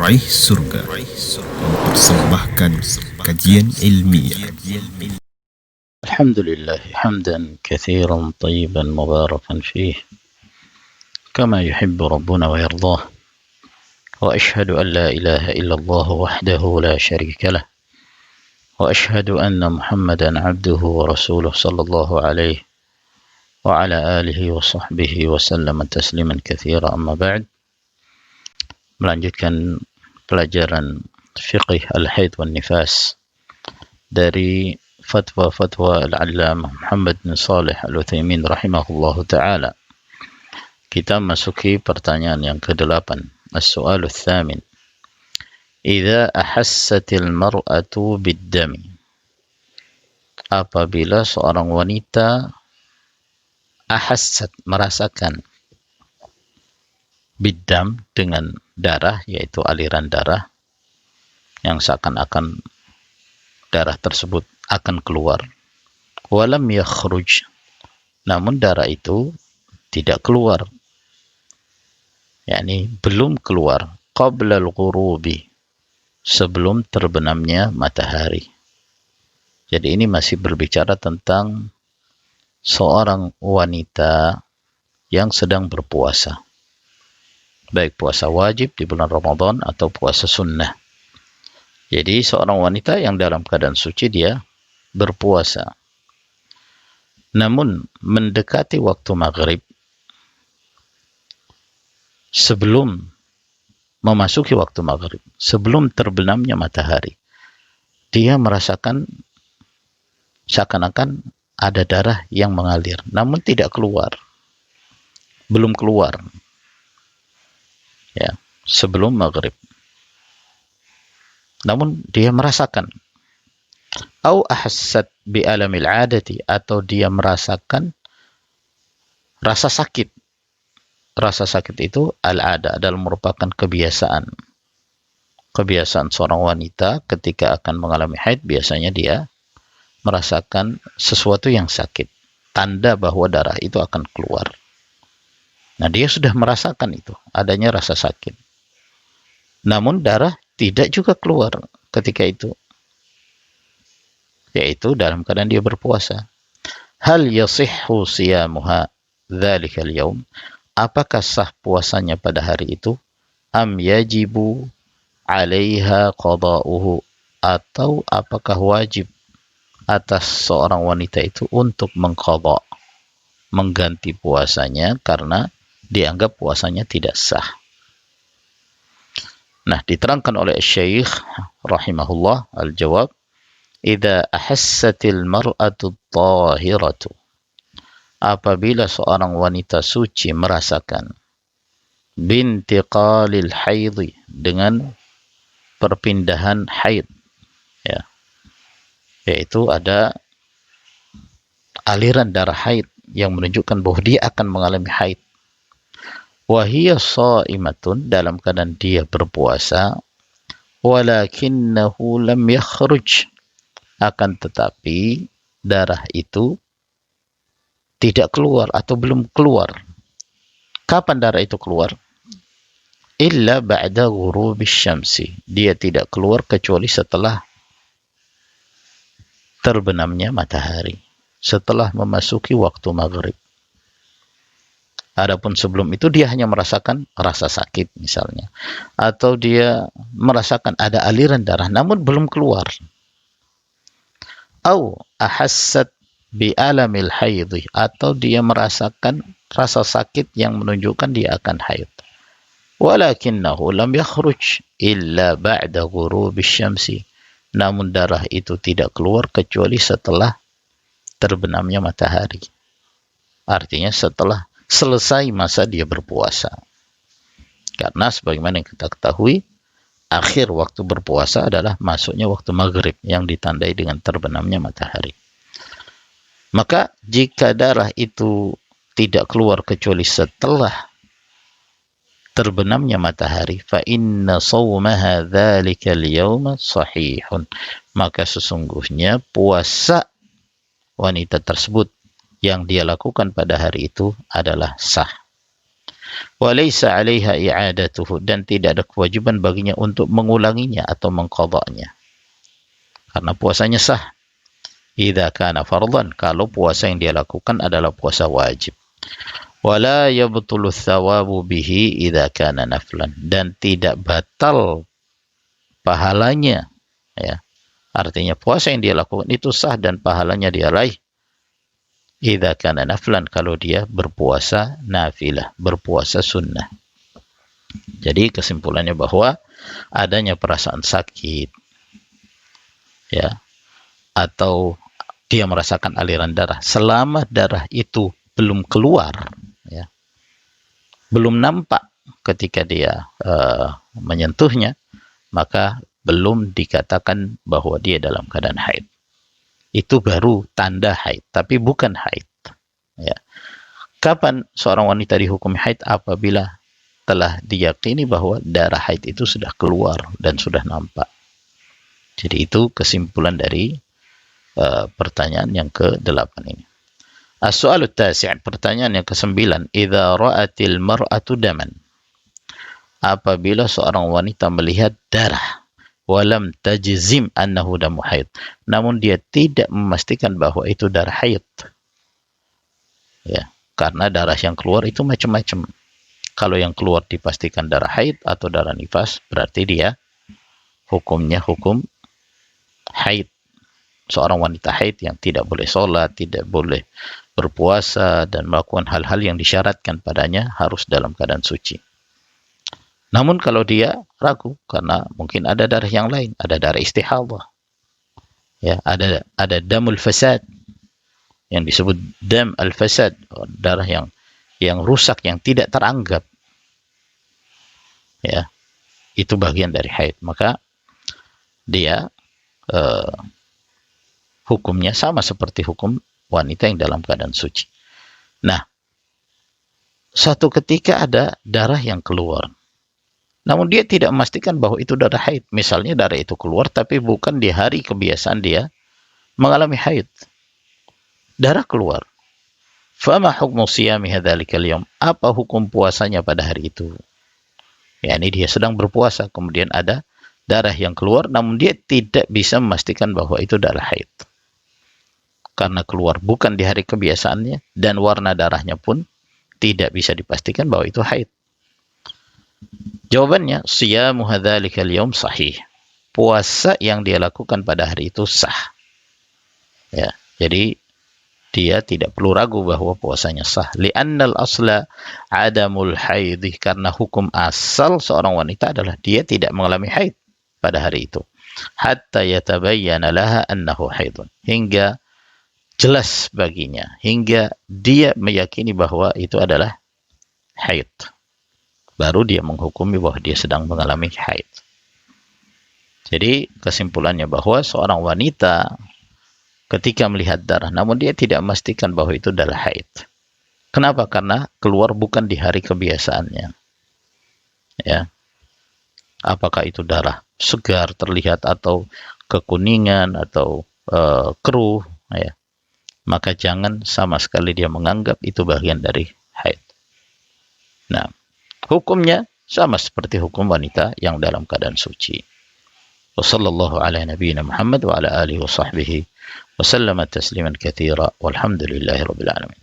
Raih Surga mempersembahkan kajian ilmiah. الحمد لله حمدا كثيرا طيبا مباركا فيه كما يحب ربنا ويرضاه، وأشهد أن لا إله إلا الله وحده لا شريك له، وأشهد أن محمدا عبده ورسوله صلى الله عليه وعلى آله وصحبه وسلم تسليما كثيرا. أما بعد. Melanjutkan pelajaran fiqih al-haid wan nifas dari fatwa-fatwa al-allamah Muhammad bin Shalih al-Utsaimin rahimahullahu ta'ala. Kita masuki pertanyaan yang ke-8. As-su'alu ats-tsamin. Idza ahassatil mar'atu bid-dami. Apabila seorang wanita ahassat, merasakan, bid-dam, dengan darah, yaitu aliran darah yang seakan-akan darah tersebut akan keluar. Walam yakhruj, namun darah itu tidak keluar, yakni belum keluar. Qabla al-ghurubi, sebelum terbenamnya matahari. Jadi ini masih berbicara tentang seorang wanita yang sedang berpuasa, baik puasa wajib di bulan Ramadan atau puasa sunnah. Jadi seorang wanita yang dalam keadaan suci dia berpuasa. Namun mendekati waktu maghrib, sebelum memasuki waktu maghrib, sebelum terbenamnya matahari, dia merasakan seakan-akan ada darah yang mengalir, namun tidak keluar, belum keluar, ya, sebelum maghrib. Namun dia merasakan. Au ahassat bi alamil adati, atau dia merasakan rasa sakit. Rasa sakit itu al-ada adalah merupakan kebiasaan. Kebiasaan seorang wanita ketika akan mengalami haid, biasanya dia merasakan sesuatu yang sakit, tanda bahwa darah itu akan keluar. Nah, dia sudah merasakan itu, adanya rasa sakit. Namun darah tidak juga keluar ketika itu, yaitu dalam keadaan dia berpuasa. Hal yasihhu siyamuha dzalikal yaum, apakah sah puasanya pada hari itu? Am yajibu 'alaiha qada'uhu, atau apakah wajib atas seorang wanita itu untuk mengqadha, mengganti puasanya karena dianggap puasanya tidak sah. Nah, diterangkan oleh Syekh rahimahullah, al-jawab, idza ahassatil mar'atu tahiratu, apabila seorang wanita suci merasakan, bintiqalil haidhi, dengan perpindahan haid, ya, yaitu ada aliran darah haid yang menunjukkan bahwa dia akan mengalami haid. Wahiyya sha'imatun, dalam keadaan dia berpuasa, walakinnahu lam yakhruj, akan tetapi darah itu tidak keluar atau belum keluar. Kapan darah itu keluar? Illa ba'da ghurubis syamsi, dia tidak keluar kecuali setelah terbenamnya matahari, setelah memasuki waktu maghrib. Adapun sebelum itu dia hanya merasakan rasa sakit misalnya, atau dia merasakan ada aliran darah namun belum keluar. Au ahassat bi alamil haidhi, atau dia merasakan rasa sakit yang menunjukkan dia akan haid. Walakinnahu lam yakhruj illa ba'da ghurubis syamsi, namun darah itu tidak keluar kecuali setelah terbenamnya matahari. Artinya setelah selesai masa dia berpuasa. Karena sebagaimana yang kita ketahui, akhir waktu berpuasa adalah masuknya waktu maghrib yang ditandai dengan terbenamnya matahari. Maka jika darah itu tidak keluar kecuali setelah terbenamnya matahari, fa inna shawmaha dzalikal yauma sahihun, maka sesungguhnya puasa wanita tersebut yang dia lakukan pada hari itu adalah sah. wa laysa 'alaiha i'adatuhu, dan tidak ada kewajiban baginya untuk mengulanginya atau mengqadha'nya. Karena puasanya sah. Idza kana fardhan, kalau puasa yang dia lakukan adalah puasa wajib. Wala yabtulu thawabu bihi idza kana naflan, dan tidak batal pahalanya, ya. Artinya puasa yang dia lakukan itu sah dan pahalanya dia raih idza kana naflan, kalau dia berpuasa nafilah, berpuasa sunnah. Jadi kesimpulannya bahwa adanya perasaan sakit, ya, atau dia merasakan aliran darah, selama darah itu belum keluar, ya, belum nampak ketika dia menyentuhnya, maka belum dikatakan bahwa dia dalam keadaan haid. Itu baru tanda haid, tapi bukan haid, ya. Kapan seorang wanita dihukum haid? Apabila telah diyakini bahwa darah haid itu sudah keluar dan sudah nampak. Jadi itu kesimpulan dari pertanyaan yang ke-8 ini. As-soalu tasi', pertanyaan yang ke-9, idza ra'atil mar'atu daman, apabila seorang wanita melihat darah, walam tajzim annahu damu haid, namun dia tidak memastikan bahwa itu darah haid, ya, karena darah yang keluar itu macam-macam. Kalau yang keluar dipastikan darah haid atau darah nifas, berarti dia hukumnya hukum haid. Seorang wanita haid yang tidak boleh sholat, tidak boleh berpuasa, dan melakukan hal-hal yang disyaratkan padanya harus dalam keadaan suci. Namun kalau dia ragu, karena mungkin ada darah yang lain, ada darah istihadah, ya, ada damul fasad, yang disebut dam al-fasad, darah yang rusak, yang tidak teranggap, ya, itu bagian dari haid, maka dia hukumnya sama seperti hukum wanita yang dalam keadaan suci. Nah, suatu ketika ada darah yang keluar, namun dia tidak memastikan bahwa itu darah haid. Misalnya darah itu keluar tapi bukan di hari kebiasaan dia mengalami haid. Darah keluar. Fama hukmu siyami hadzalikal yaum? Apa hukum puasanya pada hari itu? Ya, ini dia sedang berpuasa, kemudian ada darah yang keluar, namun dia tidak bisa memastikan bahwa itu darah haid. Karena keluar bukan di hari kebiasaannya, dan warna darahnya pun tidak bisa dipastikan bahwa itu haid. Jawabannya, siyamu hadzalikal yaum sahih. Puasa yang dia lakukan pada hari itu sah. Ya, jadi dia tidak perlu ragu bahwa puasanya sah. Li'annal asla adamul haidih, karena hukum asal seorang wanita adalah dia tidak mengalami haid pada hari itu. Hatta yatabayyana laha annahu haidun, hingga jelas baginya, hingga dia meyakini bahwa itu adalah haid, baru dia menghukumi bahwa dia sedang mengalami haid. Jadi kesimpulannya bahwa seorang wanita ketika melihat darah, namun dia tidak memastikan bahwa itu darah haid. Kenapa? Karena keluar bukan di hari kebiasaannya, ya. Apakah itu darah segar terlihat, atau kekuningan, atau keruh, ya, maka jangan sama sekali dia menganggap itu bagian dari haid. Nah, hukumnya sama seperti hukum wanita yang dalam keadaan suci. Wassallallahu ala nabiyyina Muhammad wa ala alihi wa sahbihi wa sallama tasliman katsira walhamdulillahi rabbil alamin.